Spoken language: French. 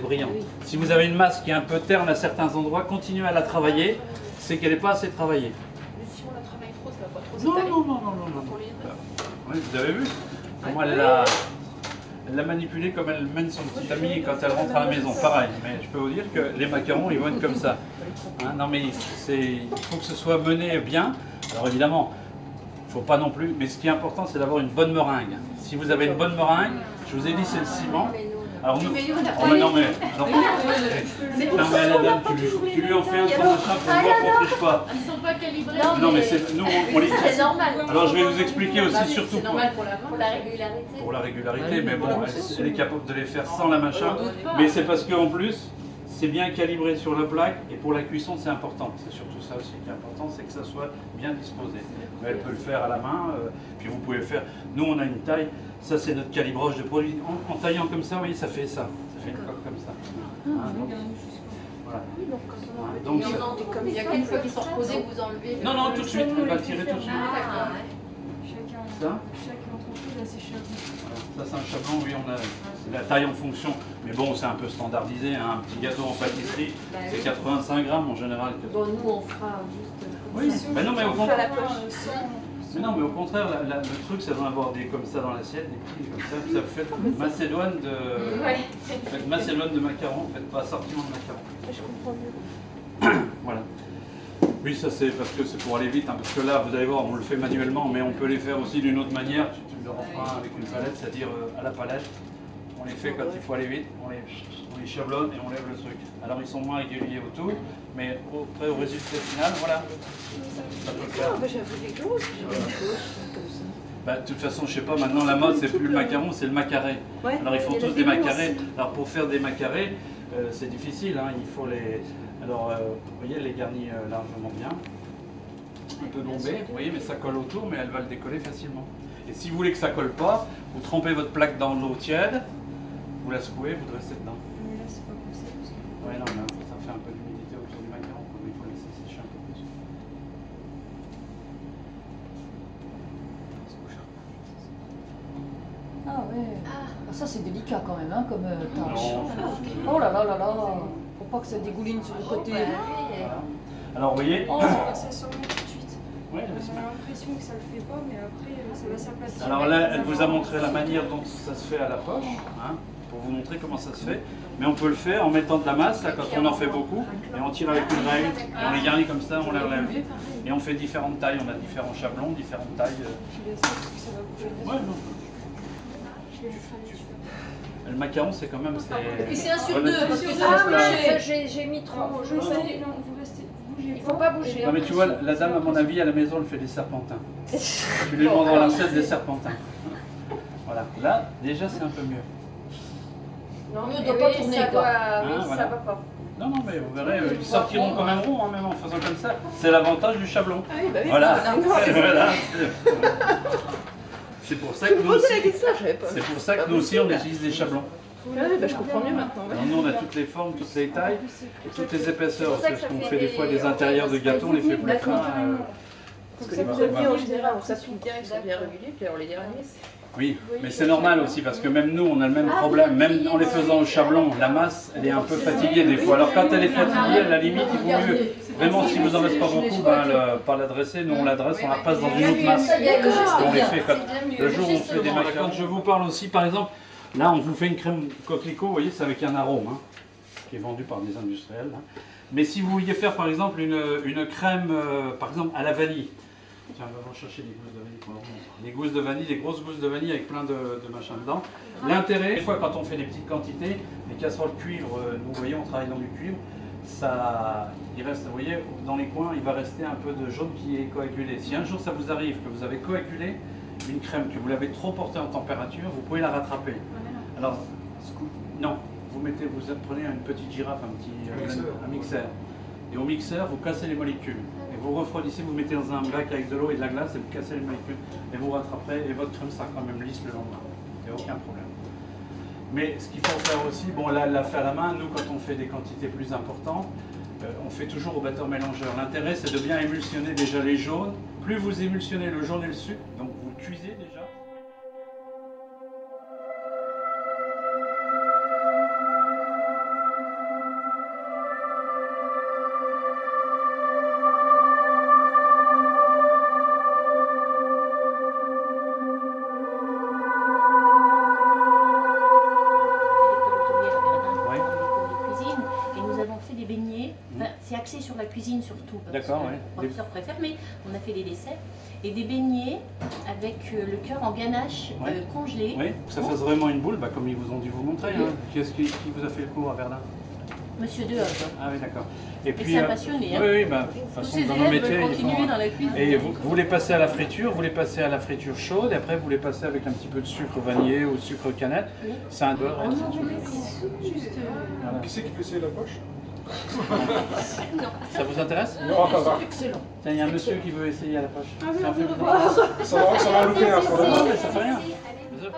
brillant. Si vous avez une masse qui est un peu terne à certains endroits, continuez à la travailler, c'est qu'elle n'est pas assez travaillée. Mais si on la travaille trop, ça va pas trop Non, s'étaler. non, non, non, non, non. Oui, vous avez vu comment elle l'a manipulée comme elle mène son petit ami quand elle rentre à la maison. Pareil, mais je peux vous dire que les macarons, ils vont être comme ça. Hein, non, mais il faut que ce soit mené bien. Alors évidemment, il ne faut pas non plus, mais ce qui est important, c'est d'avoir une bonne meringue. Si vous avez une bonne meringue, je vous ai dit, c'est le ciment. Alors nous, oh, mais non mais, non mais la dame, tu lui en fais un comme ça pour voir qu'on ne triche pas. Ils sont pas calibrés. Non mais nous on les C'est normal. Alors je vais vous expliquer aussi surtout C'est normal pour la Pour la régularité. pour la régularité, mais bon, elle est capable de les faire sans la machin. Mais c'est parce qu'en plus, c'est bien calibré sur la plaque et pour la cuisson c'est important. C'est surtout ça aussi qui est important, c'est que ça soit bien disposé. Mais elle peut le faire à la main, puis vous pouvez le faire. Nous on a une taille, ça c'est notre calibrage de produit. En taillant comme ça, vous voyez, ça fait ça. Ça fait une coque comme ça. Hein, voilà. Donc, il y a quelques fois qu'ils sont reposés, vous enlevez. non, non, tout de suite, on va tirer tout de suite. Ah, Ça, Chaque entreprise a ses chablons. voilà. Ça c'est un chablon, oui, on a la taille en fonction. Mais bon, c'est un peu standardisé. Hein. Un petit gâteau en pâtisserie, c'est 85 grammes en général. Bon, nous on fera juste. Oui, mais non, mais au À la contraire, poche. mais non, mais au contraire, le truc, c'est d'en avoir des comme ça dans l'assiette, des petits comme ça. Ça fait Macédoine faites Macédoine de macarons, faites pas assortiment de macarons. Je comprends mieux. Voilà. Oui, ça c'est parce que c'est pour aller vite, hein, parce que là, vous allez voir, on le fait manuellement, mais on peut les faire aussi d'une autre manière. Tu le reprends avec une palette, c'est-à-dire à la palette. On les fait quand il faut aller vite, on les chablonne et on lève le truc. Alors ils sont moins réguliers autour, mais après au résultat final, voilà. Ça peut le faire. J'avais des grosses, comme ça. Bah, de toute façon, je sais pas, maintenant la mode c'est plus le macaron, c'est le macarré. Ouais, Alors ils font il y en a tous des des bons macarés. aussi. Alors pour faire des macarés, c'est difficile, hein, il faut les. Alors vous voyez, elle les garnit largement bien. Un peu bombé, vous voyez, mais ça colle autour, mais elle va le décoller facilement. Et si vous voulez que ça colle pas, vous trempez votre plaque dans l'eau tiède, vous la secouez, vous restez dedans. Mais là, c'est pas possible. Parce que... Ouais, non, mais ça fait un peu d'humidité autour du macaron, il faut laisser sécher un peu plus. Ah ouais. Ah, ça c'est délicat quand même, hein, comme tâche. Non. Oh là là là là. Faut pas que ça dégouline sur le côté. Alors vous voyez, Oh, ça se remet tout de suite. ouais, On a l'impression que ça le fait pas, mais après, ça va s'aplatir. alors là, elle vous a montré la manière dont ça se fait à la poche, hein, pour vous montrer comment ça se fait. Mais on peut le faire en mettant de la masse, là, quand on en fait beaucoup, et on tire avec une règle, et on les garnit comme ça, on les relève. Et on fait différentes tailles, on a différents chablons, différentes tailles. Je laisse ça parce que ça va bouger. Ouais, non. Le macaron, c'est quand même. Et puis c'est un sur deux, parce que ça Ah va oui, bouger. j'ai mis trop. Je vous allez, non, vous restez, bougez Il faut pas bouger. Non mais tu vois, la dame à mon avis à la maison elle fait des serpentins. Tu lui demanderas la recette des serpentins. Voilà, là déjà c'est un peu mieux. Non, Nous, mais on doit pas oui, tourner, ça quoi. doit, Hein, oui, voilà. ça va pas. Non, non mais vous verrez, ils sortiront quand même rond, hein, même en faisant comme ça. C'est l'avantage du chablon. Ah oui, bah oui, Voilà. c'est Voilà. C'est pour ça que nous aussi, la question, je savais pas. c'est pour ça que nous aussi on utilise des chablons. Ah oui, bah je comprends mieux maintenant. Ouais. Alors, nous on a toutes les formes, toutes les tailles et toutes les épaisseurs. C'est pour ça Parce que ça qu'on fait fait des fois des intérieurs de gâteaux, on les fait plus fins. Parce que les produits en général, on s'applique bien, ils sont bien régulés, puis alors les derniers, Oui, mais c'est normal aussi parce que même nous on a le même problème, même en les faisant au chablon, la masse elle est un peu fatiguée des fois. Alors quand elle est fatiguée, à la limite il vaut mieux, vraiment si vous en reste pas beaucoup, pas la dresser, nous on la dresse, on la passe dans une autre masse. On les fait comme le jour où on fait des macarons. Quand je vous parle aussi par exemple, là on vous fait une crème coquelicot, vous voyez c'est avec un arôme, hein, qui est vendu par des industriels. Hein. Mais si vous vouliez faire par exemple une crème par exemple à la vanille, tiens, on va chercher des gousses de vanille pour leur montrer. Des gousses de vanille, des grosses gousses de vanille avec plein de machins dedans. L'intérêt, des fois quand on fait des petites quantités, les casseroles cuivre, nous vous voyez, on travaille dans du cuivre, ça, il reste, vous voyez, dans les coins, il va rester un peu de jaune qui est coagulé. Si un jour ça vous arrive que vous avez coagulé une crème, que vous l'avez trop portée en température, vous pouvez la rattraper. Alors, non, vous prenez une petite girafe, un mixeur. Et au mixeur, vous cassez les molécules. Et vous refroidissez, vous mettez dans un bac avec de l'eau et de la glace et vous cassez les molécules. Et vous rattraperez et votre crème sera quand même lisse le lendemain. Il n'y a aucun problème. Mais ce qu'il faut faire aussi, bon là, elle l'a fait à la main. Nous, quand on fait des quantités plus importantes, on fait toujours au batteur mélangeur. L'intérêt, c'est de bien émulsionner déjà les jaunes. Plus vous émulsionnez le jaune et le sucre, donc vous le cuisez déjà. axé sur la cuisine surtout. D'accord, Mon ouais. professeur préfère, mais on a fait des desserts et des beignets avec le cœur en ganache Ouais. congelé. Oui, que ça fasse vraiment une boule, comme ils vous ont dû vous montrer. Hein. Qui vous a fait le cours à Verdun? Monsieur Dehomme. Ah oui, d'accord. Et Mais puis, c'est un passionné. Hein. oui, de toute Tous façon, ces dans nos élèves métiers, veulent ils continuer font. dans la cuisine. Et vous les passez à la friture, vous les passez à la friture chaude, et après vous les passez avec un petit peu de sucre vanillé ou de sucre cannelle. Oui. C'est un beurre. Oh et non, c'est tout. juste. Voilà. Qui c'est qui peut essayer la poche? Non. Ça vous intéresse? Non, ça va. Excellent. Tiens, il y a un monsieur qui veut essayer à la poche. Ah oui, C'est un on peu veut plus le voir. Ça va en louper un pour le Non, moment. mais ça fait rien. Allez, hop.